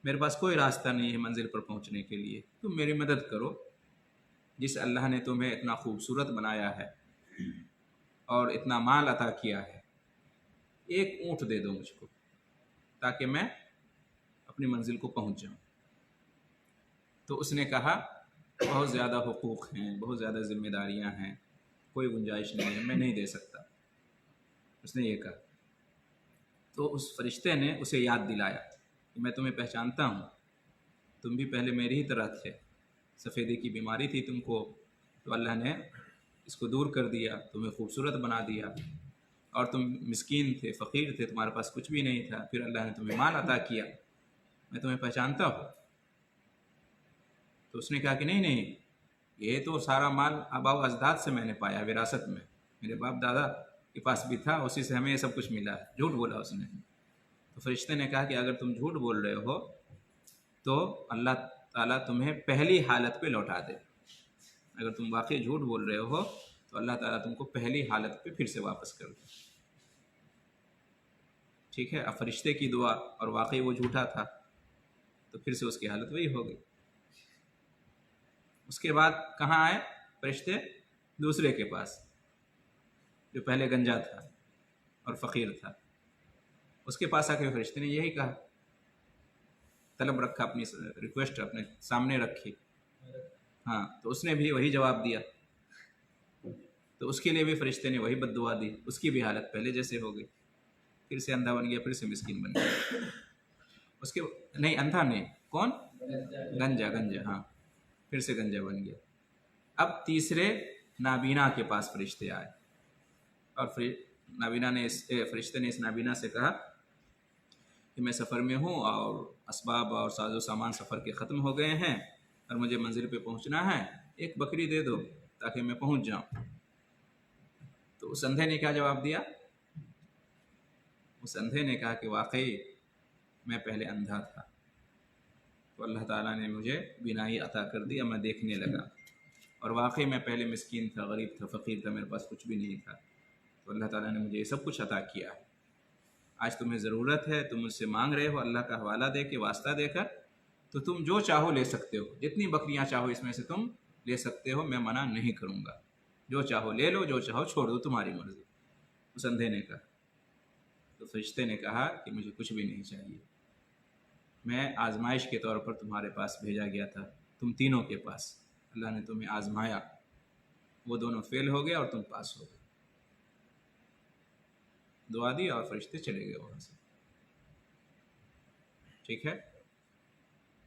میرے پاس کوئی راستہ نہیں ہے منزل پر پہنچنے کے لیے، تم میری مدد کرو. جس اللہ نے تمہیں اتنا خوبصورت بنایا ہے اور اتنا مال عطا کیا ہے، ایک اونٹ دے دو مجھ کو تاکہ میں اپنی منزل کو پہنچ جاؤں. تو اس نے کہا بہت زیادہ حقوق ہیں، بہت زیادہ ذمہ داریاں ہیں، کوئی گنجائش نہیں ہے، میں نہیں دے سکتا. اس نے یہ کہا. تو اس فرشتے نے اسے یاد دلایا کہ میں تمہیں پہچانتا ہوں، تم بھی پہلے میری ہی طرح تھے، سفیدی کی بیماری تھی تم کو، تو اللہ نے اس کو دور کر دیا، تمہیں خوبصورت بنا دیا، اور تم مسکین تھے، فقیر تھے، تمہارے پاس کچھ بھی نہیں تھا، پھر اللہ نے تمہیں مال عطا کیا، میں تمہیں پہچانتا ہوں. تو اس نے کہا کہ نہیں نہیں، یہ تو سارا مال آباء و اجداد سے میں نے پایا وراثت میں، میرے باپ دادا کے پاس بھی تھا، اسی سے ہمیں یہ سب کچھ ملا ہے. جھوٹ بولا اس نے. تو فرشتے نے کہا کہ اگر تم جھوٹ بول رہے ہو تو اللہ تعالیٰ تمہیں پہلی حالت پہ لوٹا دے. اگر تم واقعی جھوٹ بول رہے ہو تو اللہ تعالیٰ تم کو پہلی حالت پہ پھر سے واپس کر دے. ٹھیک ہے. اب فرشتے کی دعا، اور واقعی وہ جھوٹا تھا، تو پھر سے اس کی حالت وہی ہو گئی. اس کے بعد کہاں آئے فرشتے؟ دوسرے کے پاس جو پہلے گنجا تھا اور فقیر تھا. اس کے پاس آ کے فرشتے نے یہی کہا، طلب رکھا، اپنی ریکویسٹ اپنے سامنے رکھی. ہاں، تو اس نے بھی وہی جواب دیا. تو اس کے لیے بھی فرشتے نے وہی بد دعا دی، اس کی بھی حالت پہلے جیسے ہو گئی، پھر سے اندھا بن گیا، پھر سے مسکین بن گیا. اس کے نہیں، اندھا نہیں، کون؟ گنجا. ہاں، پھر سے گنجا بن گیا. اب تیسرے نابینا کے پاس فرشتے آئے، اور نابینا نے فرشتے نے اس نابینا سے کہا کہ میں سفر میں ہوں، اور اسباب اور ساز و سامان سفر کے ختم ہو گئے ہیں، اور مجھے منزل پہ پہنچنا ہے، ایک بکری دے دو تاکہ میں پہنچ جاؤں. تو اس اندھے نے کیا جواب دیا؟ اس اندھے نے کہا کہ واقعی میں پہلے اندھا تھا، تو اللہ تعالیٰ نے مجھے بینائی عطا کر دی، میں دیکھنے لگا، اور واقعی میں پہلے مسکین تھا، غریب تھا، فقیر تھا، میرے پاس کچھ بھی نہیں تھا، تو اللہ تعالیٰ نے مجھے یہ سب کچھ عطا کیا ہے. آج تمہیں ضرورت ہے، تم مجھ سے مانگ رہے ہو اللہ کا حوالہ دے کے، واسطہ دے کر، تو تم جو چاہو لے سکتے ہو، جتنی بکریاں چاہو اس میں سے تم لے سکتے ہو، میں منع نہیں کروں گا، جو چاہو لے لو، جو چاہو چھوڑ دو، تمہاری مرضی. اس اندھے نے کہا. تو فرشتے نے کہا کہ مجھے کچھ بھی نہیں چاہیے، میں آزمائش کے طور پر تمہارے پاس بھیجا گیا تھا، تم تینوں کے پاس، اللہ نے تمہیں آزمایا، وہ دونوں فیل ہو گئے اور تم پاس ہو گئے. دعا دی اور فرشتے چلے گئے وہاں سے. ٹھیک ہے.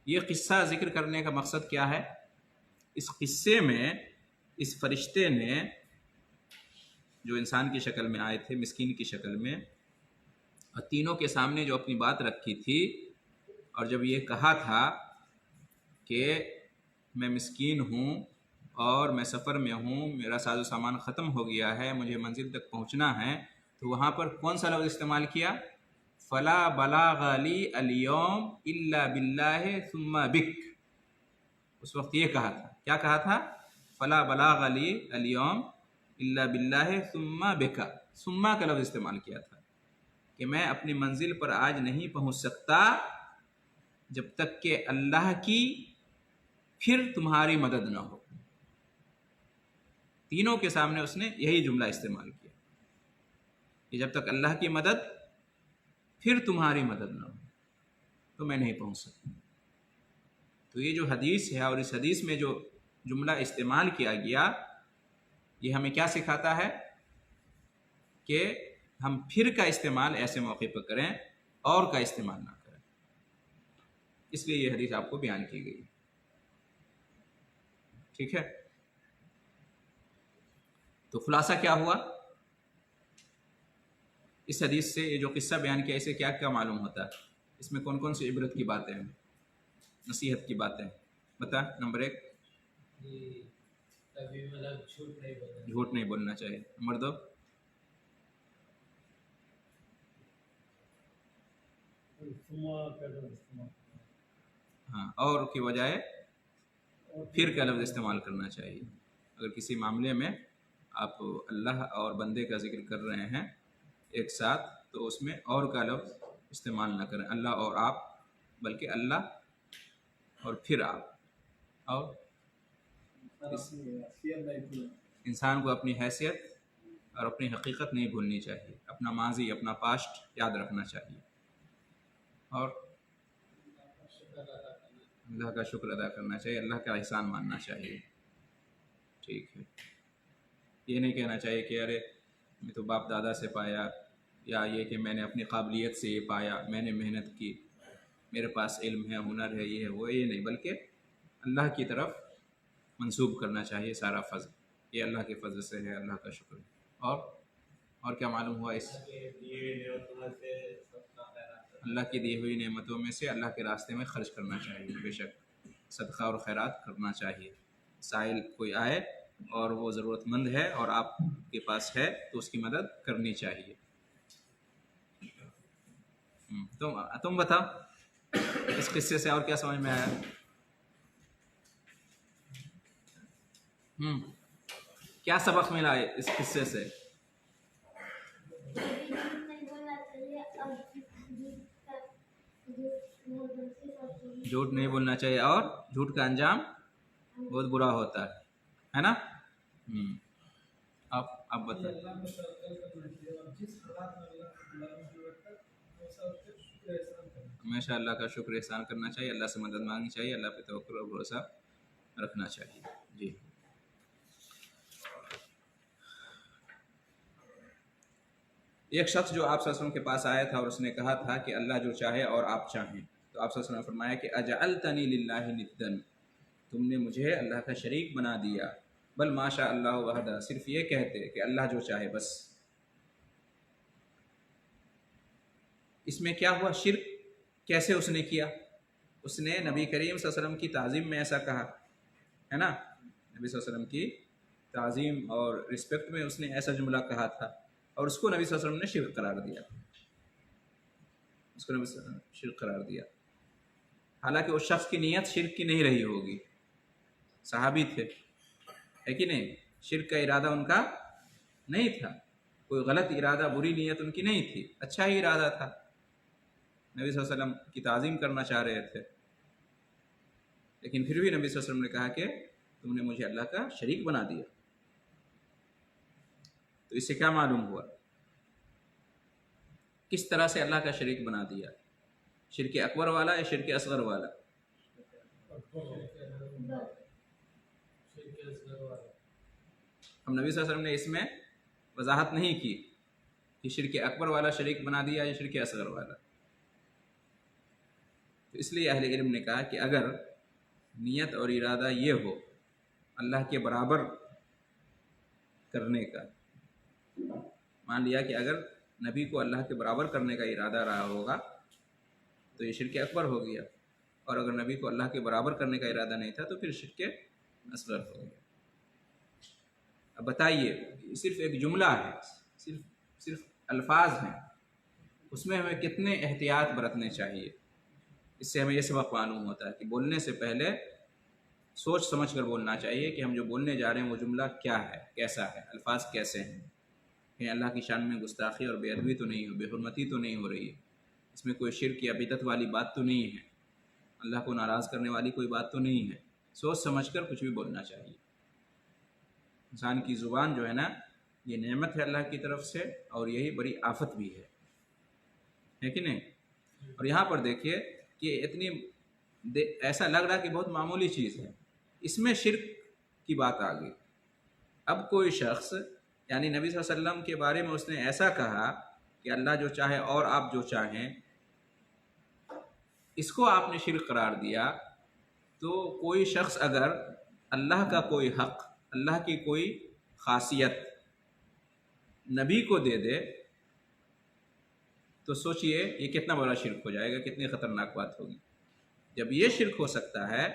یہ قصہ ذکر کرنے کا مقصد کیا ہے؟ اس قصے میں اس فرشتے نے جو انسان کی شکل میں آئے تھے، مسکین کی شکل میں، اور تینوں کے سامنے جو اپنی بات رکھی تھی، اور جب یہ کہا تھا کہ میں مسکین ہوں اور میں سفر میں ہوں، میرا ساز و سامان ختم ہو گیا ہے، مجھے منزل تک پہنچنا ہے، تو وہاں پر کون سا لفظ استعمال کیا؟ فلا بلاغ لی اليوم الا باللہ ثم بک. اس وقت یہ کہا تھا، کیا کہا تھا؟ فلا بلاغ لی اليوم الا باللہ ثم بک. ثم کا لفظ استعمال کیا تھا کہ میں اپنی منزل پر آج نہیں پہنچ سکتا جب تک کہ اللہ کی پھر تمہاری مدد نہ ہو. تینوں کے سامنے اس نے یہی جملہ استعمال کیا کہ جب تک اللہ کی مدد پھر تمہاری مدد نہ ہو تو میں نہیں پہنچ سکتا. تو یہ جو حدیث ہے، اور اس حدیث میں جو جملہ استعمال کیا گیا، یہ ہمیں کیا سکھاتا ہے؟ کہ ہم پھر کا استعمال ایسے موقع پر کریں اور کا استعمال نہ کریں، اس لیے یہ حدیث آپ کو بیان کی گئی، ٹھیک ہے؟ تو خلاصہ کیا ہوا اس حدیث سے؟ یہ جو قصہ بیان کیا، اسے کیا کیا معلوم ہوتا ہے؟ اس میں کون کون سی عبرت کی باتیں ہیں، نصیحت کی باتیں؟ بتا نمبر 1، جھوٹ نہیں بولنا چاہیے۔ نمبر 2، ہاں، اور کی بجائے پھر کا لفظ استعمال کرنا چاہیے۔ اگر کسی معاملے میں آپ اللہ اور بندے کا ذکر کر رہے ہیں ایک ساتھ، تو اس میں اور کا لفظ استعمال نہ کریں، اللہ اور آپ، بلکہ اللہ اور پھر آپ۔ اور انسان کو اپنی حیثیت اور اپنی حقیقت نہیں بھولنی چاہیے، اپنا ماضی، اپنا پاسٹ یاد رکھنا چاہیے، اور اللہ کا شکر ادا کرنا چاہیے، اللہ کا احسان ماننا چاہیے، ٹھیک ہے؟ یہ نہیں کہنا چاہیے کہ ارے میں تو باپ دادا سے پایا، یا یہ کہ میں نے اپنی قابلیت سے یہ پایا، میں نے محنت کی، میرے پاس علم ہے، ہنر ہے، یہ ہے وہ، یہ نہیں، بلکہ اللہ کی طرف منسوب کرنا چاہیے سارا فضل، یہ اللہ کے فضل سے ہے، اللہ کا شکر ہے۔ اور کیا معلوم ہوا اس؟ اللہ کی دی ہوئی نعمتوں میں سے اللہ کے راستے میں خرچ کرنا چاہیے، بے شک صدقہ اور خیرات کرنا چاہیے۔ سائل کوئی آئے اور وہ ضرورت مند ہے اور آپ کے پاس ہے تو اس کی مدد کرنی چاہیے۔ تم بتاؤ اس قصے سے اور کیا سمجھ میں آیا؟ کیا سبق ملا اس قصے سے؟ جھوٹ نہیں بولنا چاہیے، اور جھوٹ کا انجام بہت برا ہوتا ہے نا؟ آپ بتائیں۔ ہمیشہ اللہ کا شکر احسان کرنا چاہیے، اللہ سے مدد مانگنی چاہیے، اللہ پہ توکل اور بھروسہ رکھنا چاہیے۔ جی، ایک شخص جو آپ صلی اللہ علیہ وسلم کے پاس آیا تھا اور اس نے کہا تھا کہ اللہ جو چاہے اور آپ چاہیں، تو آپ صلی اللہ علیہ وسلم نے فرمایا کہ اجعلتنی للہ ندًا، تم نے مجھے اللہ کا شریک بنا دیا، بل ما شاء اللہ وحدہ، صرف یہ کہتے کہ اللہ جو چاہے بس۔ اس میں کیا ہوا؟ شرک کیسے اس نے کیا؟ اس نے نبی کریم صلی اللہ علیہ وسلم کی تعظیم میں ایسا کہا ہے نا، نبی صلی اللہ علیہ وسلم کی تعظیم اور رسپیکٹ میں اس نے ایسا جملہ کہا تھا، اور اس کو نبی صلی اللہ علیہ وسلم نے شرک قرار دیا، اس کو نبی صلی اللہ علیہ وسلم نے شرک قرار دیا، حالانکہ اس شخص کی نیت شرک کی نہیں رہی ہوگی، صحابی تھے، ہے کہ نہیں؟ شرک کا ارادہ ان کا نہیں تھا، کوئی غلط ارادہ، بری نیت ان کی نہیں تھی، اچھا ہی ارادہ تھا، نبی صلی اللہ علیہ وسلم کی تعظیم کرنا چاہ رہے تھے، لیکن پھر بھی نبی صلی اللہ علیہ وسلم نے کہا کہ تم نے مجھے اللہ کا شریک بنا دیا۔ تو اس سے کیا معلوم ہوا؟ کس طرح سے اللہ کا شریک بنا دیا؟ شرک اکبر والا یا شرک اصغر والا؟ ہم نبی صلی اللہ علیہ وسلم نے اس میں وضاحت نہیں کی کہ شرک اکبر والا شریک بنا دیا یا شرک اصغر والا، تو اس لیے اہل علم نے کہا کہ اگر نیت اور ارادہ یہ ہو اللہ کے برابر کرنے کا، مان لیا کہ اگر نبی کو اللہ کے برابر کرنے کا ارادہ رہا ہوگا تو یہ شرک اکبر ہو گیا، اور اگر نبی کو اللہ کے برابر کرنے کا ارادہ نہیں تھا تو پھر شرک اصغر ہو گیا۔ اب بتائیے، صرف ایک جملہ ہے، صرف الفاظ ہیں، اس میں ہمیں کتنے احتیاط برتنے چاہیے؟ اس سے ہمیں یہ سبق معلوم ہوتا ہے کہ بولنے سے پہلے سوچ سمجھ کر بولنا چاہیے کہ ہم جو بولنے جا رہے ہیں وہ جملہ کیا ہے، کیسا ہے، الفاظ کیسے ہیں، کہیں اللہ کی شان میں گستاخی اور بے ادبی تو نہیں ہو، بے حرمتی تو نہیں ہو رہی ہے، اس میں کوئی شرک یا بدعت والی بات تو نہیں ہے، اللہ کو ناراض کرنے والی کوئی بات تو نہیں ہے۔ سوچ سمجھ کر کچھ بھی بولنا چاہیے۔ انسان کی زبان جو ہے نا، یہ نعمت ہے اللہ کی طرف سے، اور یہی بڑی آفت بھی ہے کہ نہیں؟ اور یہاں پر دیکھیے کہ اتنی ایسا لگ رہا کہ بہت معمولی چیز ہے، اس میں شرک کی بات آ گئی۔ اب کوئی شخص یعنی نبی صلی اللہ علیہ وسلم کے بارے میں اس نے ایسا کہا کہ اللہ جو چاہے اور آپ جو چاہیں، اس کو آپ نے شرک قرار دیا. تو کوئی شخص اگر اللہ کا کوئی حق، اللہ کی کوئی خاصیت نبی کو دے دے تو سوچئے یہ کتنا بڑا شرک ہو جائے گا، کتنی خطرناک بات ہوگی. جب یہ شرک ہو سکتا ہے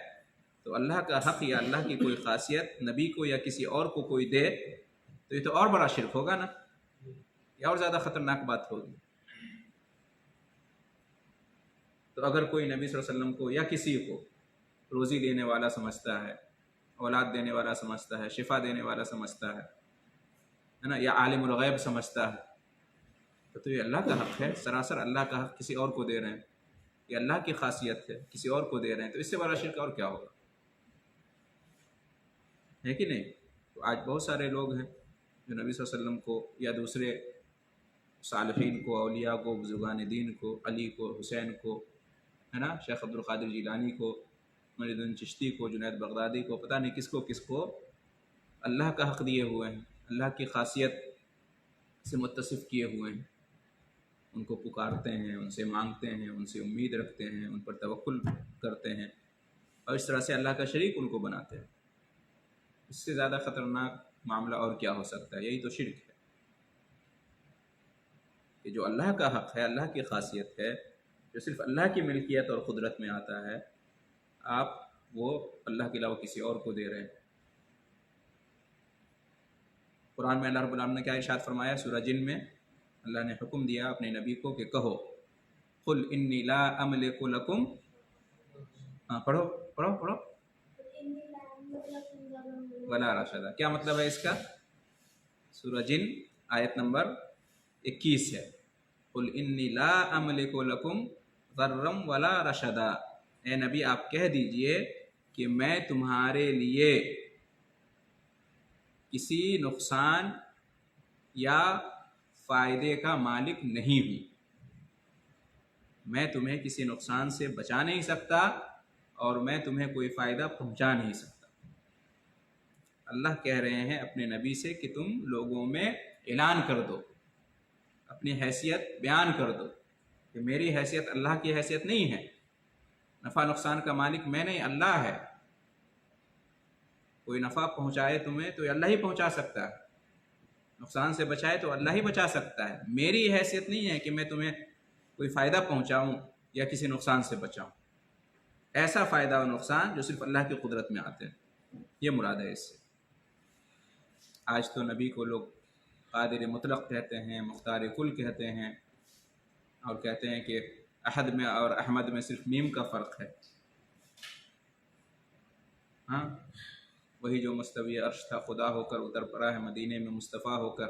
تو اللہ کا حق یا اللہ کی کوئی خاصیت نبی کو یا کسی اور کو کوئی دے تو یہ تو اور بڑا شرک ہوگا نا، یہ اور زیادہ خطرناک بات ہوگی. تو اگر کوئی نبی صلی اللہ علیہ وسلم کو یا کسی کو روزی دینے والا سمجھتا ہے، اولاد دینے والا سمجھتا ہے، شفا دینے والا سمجھتا ہے نا، یا عالم الغیب سمجھتا ہے، تو یہ اللہ کا حق ہے، سراسر اللہ کا حق کسی اور کو دے رہے ہیں. یہ اللہ کی خاصیت ہے، کسی اور کو دے رہے ہیں، تو اس سے بڑا شرک اور کیا ہوگا، ہے کہ نہیں؟ تو آج بہت سارے لوگ ہیں جو نبی صلی اللہ علیہ وسلم کو یا دوسرے صالحین کو، اولیاء کو، بزرگان دین کو، علی کو، حسین کو، ہے نا، شیخ عبد القادر جیلانی کو، معین الدین چشتی کو، جنید بغدادی کو، پتہ نہیں کس کو اللہ کا حق دیے ہوئے ہیں، اللہ کی خاصیت سے متصف کیے ہوئے ہیں. ان کو پکارتے ہیں، ان سے مانگتے ہیں، ان سے امید رکھتے ہیں، ان پر توکل کرتے ہیں، اور اس طرح سے اللہ کا شریک ان کو بناتے ہیں. اس سے زیادہ خطرناک معاملہ اور کیا ہو سکتا ہے؟ یہی تو شرک ہے کہ جو اللہ کا حق ہے، اللہ کی خاصیت ہے، جو صرف اللہ کی ملکیت اور قدرت میں آتا ہے، آپ وہ اللہ کے علاوہ کسی اور کو دے رہے ہیں. قرآن میں اللہ رب العالمین نے کیا ارشاد فرمایا؟ سورہ جن میں اللہ نے حکم دیا اپنے نبی کو کہ کہو قل انی لا املک لکم، پڑھو پڑھو پڑھو، ولا رشدا. کیا مطلب ہے اس کا؟ سورہ جن آیت نمبر 21 ہے، قل انی لا املک لکم ضرا ولا رشدا. اے نبی آپ کہہ دیجئے کہ میں تمہارے لیے کسی نقصان یا فائدے کا مالک نہیں ہوں، میں تمہیں کسی نقصان سے بچا نہیں سکتا اور میں تمہیں کوئی فائدہ پہنچا نہیں سکتا. اللہ کہہ رہے ہیں اپنے نبی سے کہ تم لوگوں میں اعلان کر دو، اپنی حیثیت بیان کر دو کہ میری حیثیت اللہ کی حیثیت نہیں ہے، نفع نقصان کا مالک میں نہیں، اللہ ہے. کوئی نفع پہنچائے تمہیں تو اللہ ہی پہنچا سکتا ہے، نقصان سے بچائے تو اللہ ہی بچا سکتا ہے. میری حیثیت نہیں ہے کہ میں تمہیں کوئی فائدہ پہنچاؤں یا کسی نقصان سے بچاؤں. ایسا فائدہ و نقصان جو صرف اللہ کی قدرت میں آتے ہیں، یہ مراد ہے اس سے. آج تو نبی کو لوگ قادر مطلق کہتے ہیں، مختار کل کہتے ہیں، اور کہتے ہیں کہ احد میں اور احمد میں صرف میم کا فرق ہے. ہاں، وہی جو مستوی عرش تھا خدا ہو کر اتر پڑا ہے مدینے میں مصطفیٰ ہو کر.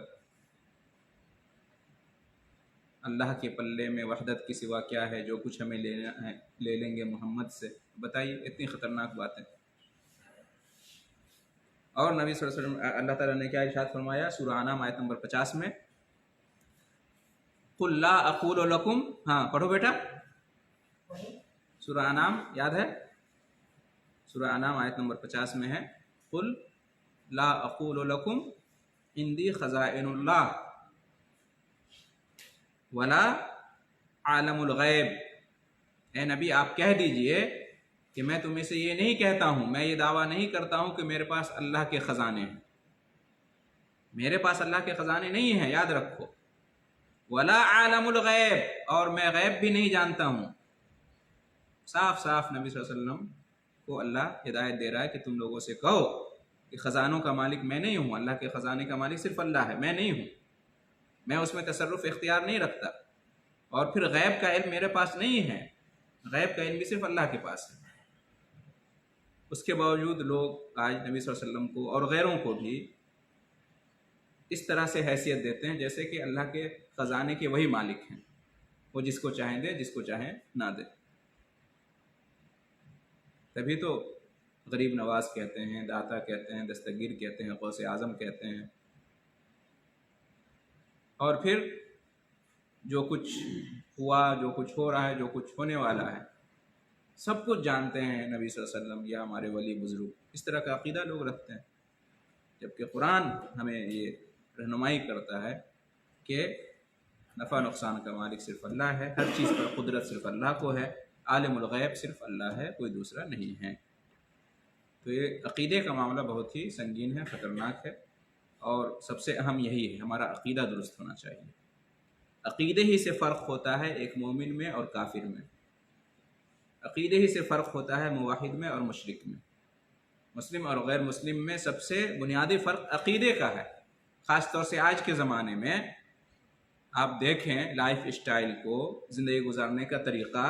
اللہ کے پلے میں وحدت کے سوا کیا ہے، جو کچھ ہمیں لینا ہے لے لیں گے محمد سے. بتائیے اتنی خطرناک باتیں. اور نبی صلی اللہ علیہ وسلم اللہ تعالیٰ نے کیا ارشاد فرمایا سورہ انعام آیت نمبر 50 میں؟ قل لا اقول لکم، ہاں پڑھو بیٹا، سورہ انعام یاد ہے؟ سورہ انعام آیت نمبر 50 میں ہے، قل لا اقول لکم عندی خزائن اللہ ولا عالم الغیب. اے نبی آپ کہہ دیجئے کہ میں تمہیں سے یہ نہیں کہتا ہوں، میں یہ دعویٰ نہیں کرتا ہوں کہ میرے پاس اللہ کے خزانے ہیں. میرے پاس اللہ کے خزانے نہیں ہیں، یاد رکھو. ولا عالم الغیب، اور میں غیب بھی نہیں جانتا ہوں. صاف صاف نبی صلی اللہ علیہ وسلم کو اللہ ہدایت دے رہا ہے کہ تم لوگوں سے کہو کہ خزانوں کا مالک میں نہیں ہوں، اللہ کے خزانے کا مالک صرف اللہ ہے، میں نہیں ہوں، میں اس میں تصرف اختیار نہیں رکھتا. اور پھر غیب کا علم میرے پاس نہیں ہے، غیب کا علم بھی صرف اللہ کے پاس ہے. اس کے باوجود لوگ آج نبی صلی اللہ علیہ وسلم کو اور غیروں کو بھی اس طرح سے حیثیت دیتے ہیں جیسے کہ اللہ کے خزانے کے وہی مالک ہیں، وہ جس کو چاہیں دے، جس کو چاہیں نہ دے. تبھی تو غریب نواز کہتے ہیں، داتا کہتے ہیں، دستگیر کہتے ہیں، غوث اعظم کہتے ہیں. اور پھر جو کچھ ہوا، جو کچھ ہو رہا ہے، جو کچھ ہونے والا ہے، سب کچھ جانتے ہیں نبی صلی اللہ علیہ وسلم یا ہمارے ولی بزرگ. اس طرح کا عقیدہ لوگ رکھتے ہیں، جبکہ قرآن ہمیں یہ رہنمائی کرتا ہے کہ نفع نقصان کا مالک صرف اللہ ہے، ہر چیز پر قدرت صرف اللہ کو ہے، عالم الغیب صرف اللہ ہے، کوئی دوسرا نہیں ہے۔ تو یہ عقیدے کا معاملہ بہت ہی سنگین ہے، خطرناک ہے، اور سب سے اہم یہی ہے ہمارا عقیدہ درست ہونا چاہیے۔ عقیدے ہی سے فرق ہوتا ہے ایک مومن میں اور کافر میں، عقیدے ہی سے فرق ہوتا ہے موحد میں اور مشرک میں۔ مسلم اور غیر مسلم میں سب سے بنیادی فرق عقیدے کا ہے۔ خاص طور سے آج کے زمانے میں آپ دیکھیں لائف اسٹائل کو، زندگی گزارنے کا طریقہ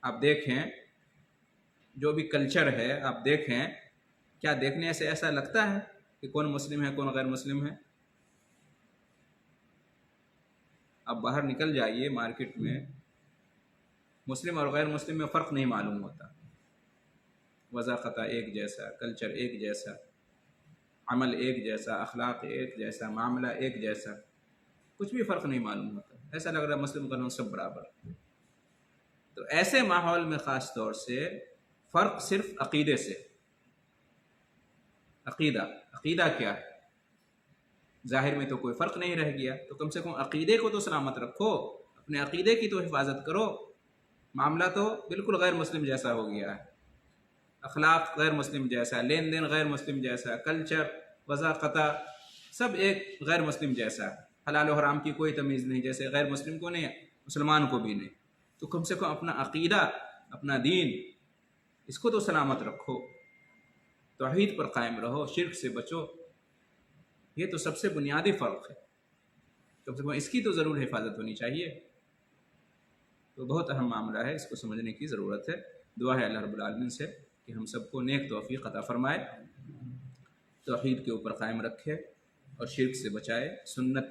آپ دیکھیں، جو بھی کلچر ہے آپ دیکھیں، کیا دیکھنے سے ایسا لگتا ہے کہ کون مسلم ہے کون غیر مسلم ہے؟ آپ باہر نکل جائیے مارکیٹ میں، مسلم اور غیر مسلم میں فرق نہیں معلوم ہوتا، وضاحت ایک جیسا، کلچر ایک جیسا، عمل ایک جیسا، اخلاق ایک جیسا، معاملہ ایک جیسا، کچھ بھی فرق نہیں معلوم ہوتا، ایسا لگ رہا ہے مسلم کا سب برابر۔ تو ایسے ماحول میں خاص طور سے فرق صرف عقیدے سے۔ عقیدہ کیا ہے؟ ظاہر میں تو کوئی فرق نہیں رہ گیا، تو کم سے کم عقیدے کو تو سلامت رکھو، اپنے عقیدے کی تو حفاظت کرو۔ معاملہ تو بالکل غیر مسلم جیسا ہو گیا ہے، اخلاق غیر مسلم جیسا، لین دین غیر مسلم جیسا، کلچر، وضاحت سب ایک غیر مسلم جیسا، حلال و حرام کی کوئی تمیز نہیں، جیسے غیر مسلم کو نہیں مسلمان کو بھی نہیں۔ تو کم سے کم اپنا عقیدہ، اپنا دین، اس کو تو سلامت رکھو، توحید پر قائم رہو، شرک سے بچو۔ یہ تو سب سے بنیادی فرق ہے، کم سے کم اس کی تو ضرور حفاظت ہونی چاہیے۔ تو بہت اہم معاملہ ہے، اس کو سمجھنے کی ضرورت ہے۔ دعا ہے اللہ رب العالمین سے کہ ہم سب کو نیک توفیق عطا فرمائے، توحید کے اوپر قائم رکھے اور شرک سے بچائے، سنت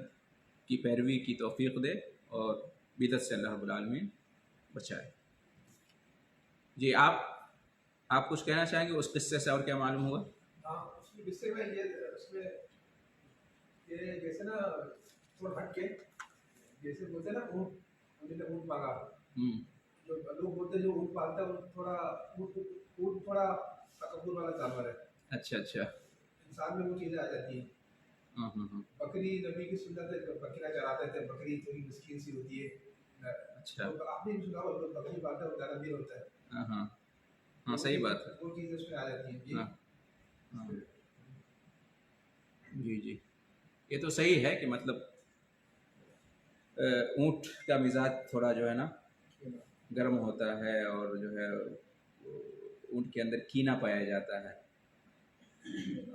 کی پیروی کی توفیق دے اور بدعت سے اللہ رب العالمین بچائے۔ جی آپ کچھ کہنا چاہیں گے اس قصے سے، اور کیا معلوم ہوا؟ ہاں، اس کے قصے میں یہ جیسے نا تھوڑا ہٹ کے، جیسے بولتے ہیں نا اونٹ، ہم نے اونٹ پالا، جو لوگ بولتے ہیں جو اونٹ پالتا ہے وہ تھوڑا اونٹ تھوڑا تکبر والا جانور ہے۔ اچھا، انسان میں وہ چیزیں آ جاتی ہیں۔ بکری نبی کی سنت ہے، بکریاں چراتے تھے، بکری تھوڑی مسکین سی ہوتی ہے۔ اچھا، آپ نے سنا ہوگا بکری پالتا ہے وہ زیادہ امیر ہوتا ہے۔ ہاں صحیح بات ہے، وہ چیزیں اس میں آ جاتی ہیں۔ جی یہ تو صحیح ہے کہ مطلب اونٹ کا مزاج تھوڑا جو ہے نا گرم ہوتا ہے، اور جو ہے اونٹ کے اندر کینہ پایا جاتا ہے،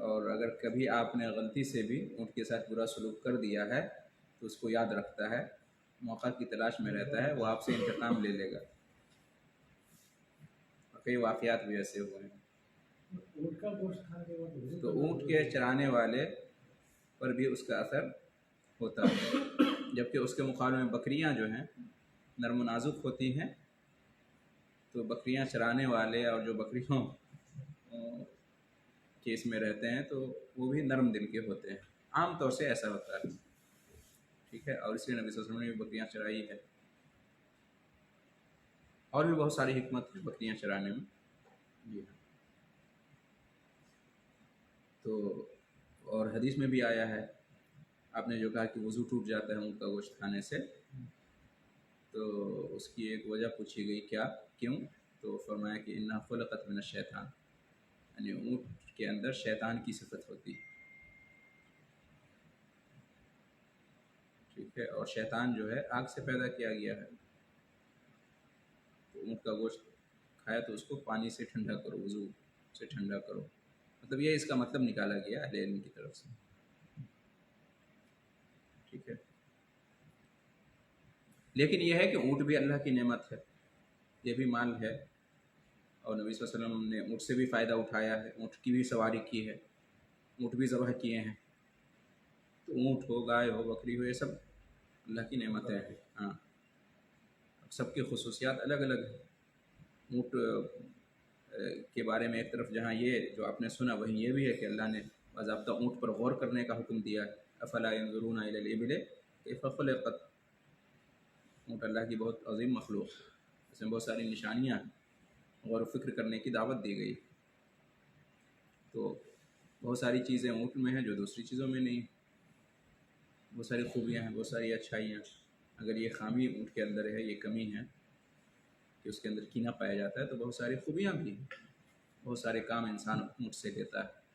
اور اگر کبھی آپ نے غلطی سے بھی اونٹ کے ساتھ برا سلوک کر دیا ہے تو اس کو یاد رکھتا ہے، موقع کی تلاش میں رہتا ہے، وہ آپ سے انتقام لے لے گا۔ کئی واقعات بھی ایسے ہوئے ہیں۔ تو اونٹ کے چرانے والے پر بھی اس کا اثر ہوتا ہے، جبکہ اس کے مقابلے میں بکریاں جو ہیں نرم و نازک ہوتی ہیں، تو بکریاں چرانے والے اور جو بکریوں کے اس میں رہتے ہیں تو وہ بھی نرم دل کے ہوتے ہیں، عام طور سے ایسا ہوتا ہے، ٹھیک ہے۔ اور اس لیے نبی صلی اللہ علیہ وسلم نے بھی بکریاں چرائی ہے، اور بھی بہت ساری حکمت ہے بکریاں چرانے میں۔ جی ہاں، تو اور حدیث میں بھی آیا ہے، آپ نے جو کہا کہ وضو ٹوٹ جاتا ہے اونٹ کا گوشت کھانے سے، تو اس کی ایک وجہ پوچھی گئی کیوں؟ تو فرمایا کہ انہا خلقت من الشیطان، یعنی اونٹ کے اندر شیطان کی صفت ہوتی ہے، ٹھیک ہے، اور شیطان جو ہے آگ سے پیدا کیا گیا ہے، تو اونٹ کا گوشت کھایا تو اس کو پانی سے ٹھنڈا کرو، وضو سے ٹھنڈا کرو، مطلب یہ اس کا مطلب نکالا گیا اہل علم کی طرف سے، ٹھیک ہے۔ لیکن یہ ہے کہ اونٹ بھی اللہ کی نعمت ہے، یہ بھی مال ہے، اور نبی صلی اللہ علیہ وسلم نے اونٹ سے بھی فائدہ اٹھایا ہے، اونٹ کی بھی سواری کی ہے، اونٹ بھی ذبح کیے ہیں، تو اونٹ ہو، گائے ہو، بکری ہو، یہ سب اللہ کی نعمتیں ہیں۔ ہاں، سب کی خصوصیات الگ الگ ہیں۔ اونٹ کے بارے میں ایک طرف جہاں یہ جو آپ نے سنا، وہیں یہ بھی ہے کہ اللہ نے باضابطہ اونٹ پر غور کرنے کا حکم دیا ہے، افلا ينظرون الى الابل كيف خلقت، اونٹ اللہ کی بہت عظیم مخلوق، اس میں بہت ساری نشانیاں ہیں، غور و فکر کرنے کی دعوت دی گئی۔ تو بہت ساری چیزیں اونٹ میں ہیں جو دوسری چیزوں میں نہیں، بہت ساری خوبیاں ہیں، بہت ساری اچھائیاں. اگر یہ خامی اونٹ کے اندر ہے، یہ کمی ہے کہ اس کے اندر کینہ پایا جاتا ہے، تو بہت ساری خوبیاں بھی ہیں، بہت سارے کام انسان اونٹ سے لیتا ہے.